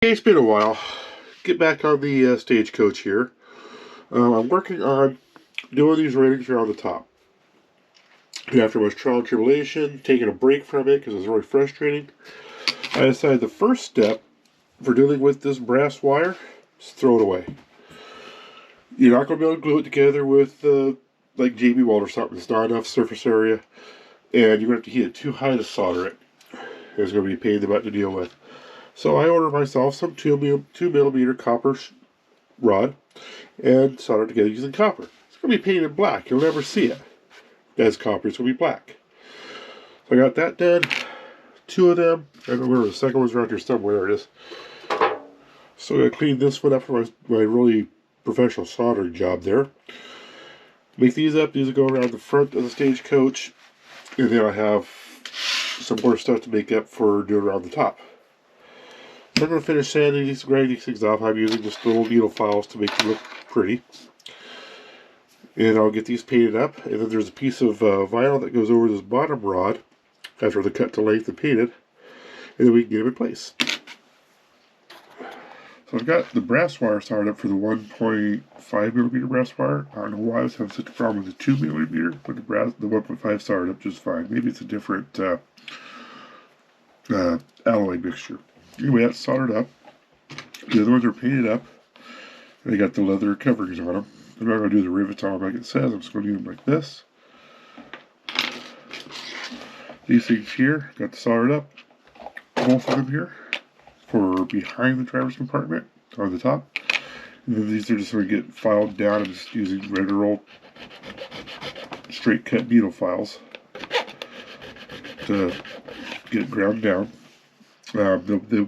Hey, it's been a while. Get back on the stagecoach here. I'm working on doing these railings around the top. After much trial and tribulation, taking a break from it because it was really frustrating, I decided the first step for dealing with this brass wire is throw it away. You're not going to be able to glue it together with like JB weld or something. It's not enough surface area, and you're going to have to heat it too high to solder it. It's going to be a pain in the butt to deal with. So I ordered myself some 2mm copper rod and soldered together using copper. It's going to be painted black. You'll never see it as copper. It's going to be black. So I got that done. 2 of them. I don't remember the second one's around here somewhere. There it is. So I'm going to clean this one up for my really professional soldering job there. Make these up. These will go around the front of the stagecoach. And then I have some more stuff to make up for doing around the top. So I'm going to finish sanding these, grinding these things off. I'm using just little needle files to make them look pretty. And I'll get these painted up. And then there's a piece of vinyl that goes over this bottom rod after they're cut to length and painted. And then we can get them in place. So I've got the brass wire started up for the 1.5mm brass wire. I don't know why I was having such a problem with the 2mm, but the 1.5 started up just fine. Maybe it's a different alloy mixture. Anyway, that's soldered up. The other ones are painted up. They got the leather coverings on them. I'm not going to do the rivets on them like it says. I'm just going to do them like this. These things here, got soldered up. Both of them here for behind the driver's compartment on the top. And then these are just going to get filed down. I'm just using regular old straight cut needle files to get it ground down. The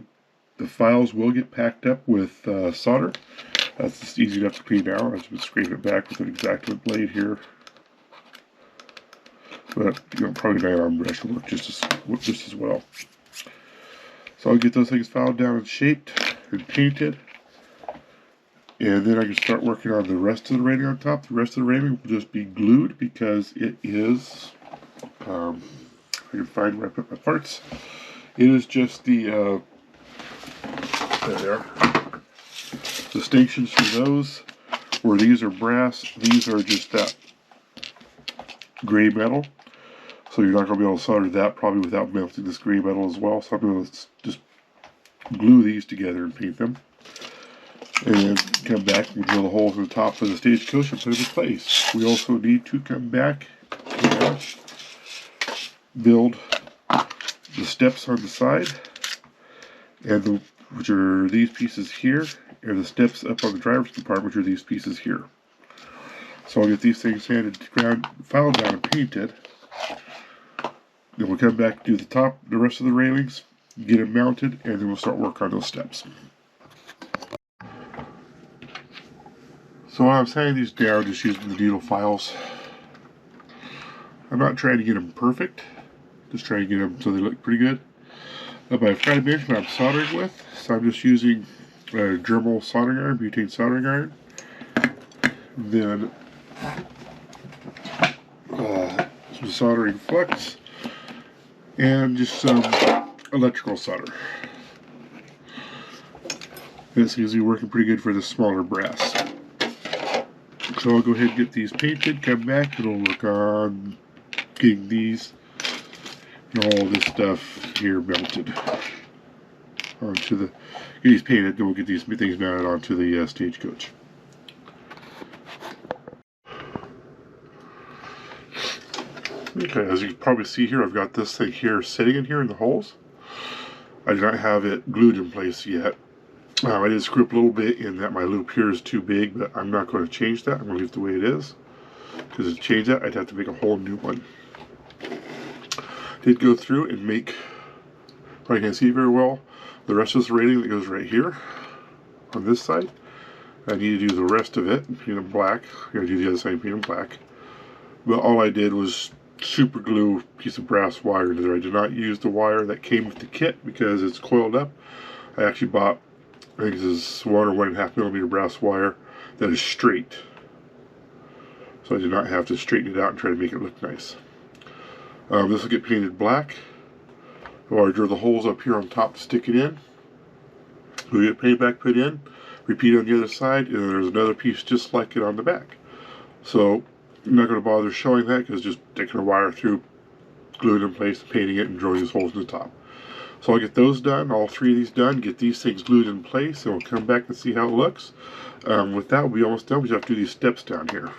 files will get packed up with solder. That's just easy enough to clean out. I've just scraping it back with an X-Acto blade here. But probably an iron brush will work just as well. So I'll get those things filed down and shaped and painted. And then I can start working on the rest of the railing on top. The rest of the railing will just be glued because it is, I can find where I put my parts. It is just the, there they are. Distinctions for those, where these are brass, these are just that gray metal. So you're not going to be able to solder that probably without melting this gray metal as well. So I'm going to just glue these together and paint them. And then come back and drill the holes in the top of the stagecoach and put them in place. We also need to come back and build the steps on the side, and which are these pieces here, and the steps up on the driver's compartment, which are these pieces here. So I'll get these things sanded, filed down, and painted. Then we'll come back and do the rest of the railings, get them mounted, and then we'll start work on those steps. So while I'm sanding these down, just using the needle files, I'm not trying to get them perfect, just trying to get them so they look pretty good. But I've got a bench that I'm soldering with, so I'm just using a Dremel soldering iron, butane soldering iron. Then some soldering flux, and just some electrical solder. This seems to be working pretty good for the smaller brass. So I'll go ahead and get these painted, come back, and we'll work on getting these and all this stuff here melted onto the, get these painted, then we'll get these things mounted onto the stagecoach. Okay, as you can probably see here, I've got this thing here sitting in here in the holes. I do not have it glued in place yet. I did screw up a little bit in that my loop here is too big, but I'm not going to change that. I'm going to leave it the way it is. Because to change that, I'd have to make a whole new one. Did go through and make, probably can't see very well, the rest of this railing that goes right here on this side. I need to do the rest of it, paint them black. I'm going to do the other side and paint them black. But all I did was super glue a piece of brass wire into there. I did not use the wire that came with the kit because it's coiled up. I actually bought, I think this is 1 or 1.5mm brass wire that is straight. So I did not have to straighten it out and try to make it look nice. This will get painted black. Or I drill the holes up here on top to stick it in. We get paint back put in, repeat on the other side, and there's another piece just like it on the back. So I'm not going to bother showing that because just taking a wire through, glue it in place, painting it, and drilling these holes in the top. So I'll get those done, all three of these done, get these things glued in place, and we'll come back and see how it looks. With that, we'll be almost done. We just have to do these steps down here.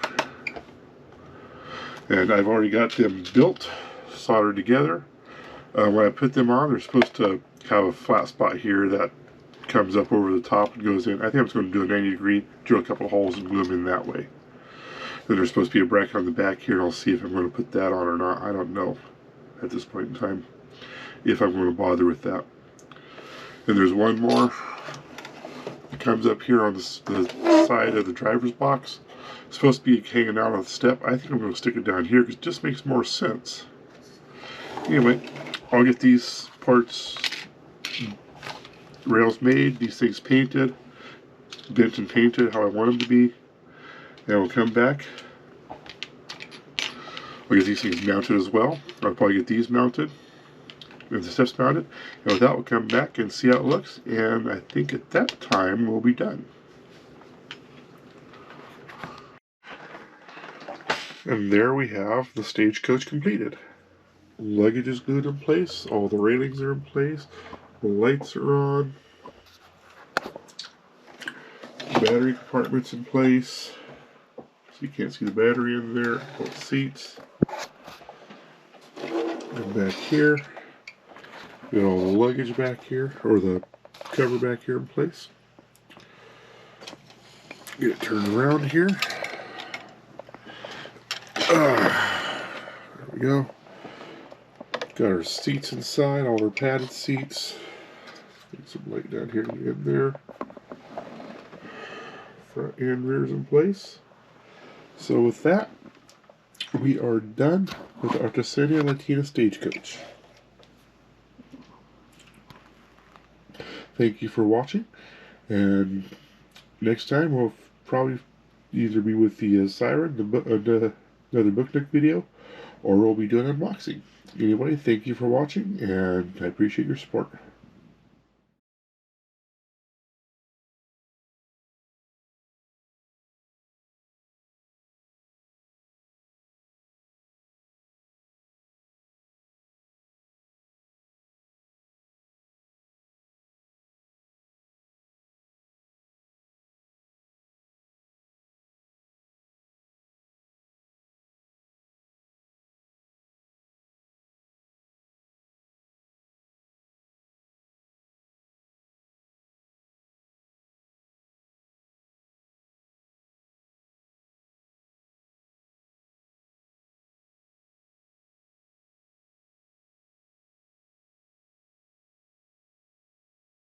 And I've already got them built, soldered together. When I put them on, they're supposed to have a flat spot here that comes up over the top and goes in. I think I'm just going to do a 90-degree, drill a couple of holes and glue them in that way. Then there's supposed to be a bracket on the back here, and I'll see if I'm going to put that on or not. I don't know at this point in time if I'm going to bother with that. And there's one more that comes up here on the side of the driver's box. It's supposed to be hanging out on the step. I think I'm going to stick it down here because it just makes more sense. Anyway, I'll get these parts, rails made, these things painted, bent and painted how I want them to be, and we'll come back. I'll get these things mounted as well. I'll probably get these mounted, and the steps mounted, and with that we'll come back and see how it looks, and I think at that time we'll be done. And there we have the stagecoach completed. Luggage is glued in place, all the railings are in place, the lights are on, battery compartment's in place, so you can't see the battery in there, both seats. And back here, we got all the luggage back here, or the cover back here in place. Get it turned around here. There we go. Got our seats inside, all our padded seats. Get some light down here in the end there. Front and rear's in place. So with that, we are done with the Artesania Latina Stage Coach. Thank you for watching, and next time we'll probably either be with the Siren, another book nook video, or we'll be doing unboxing. Anyway, thank you for watching, and I appreciate your support.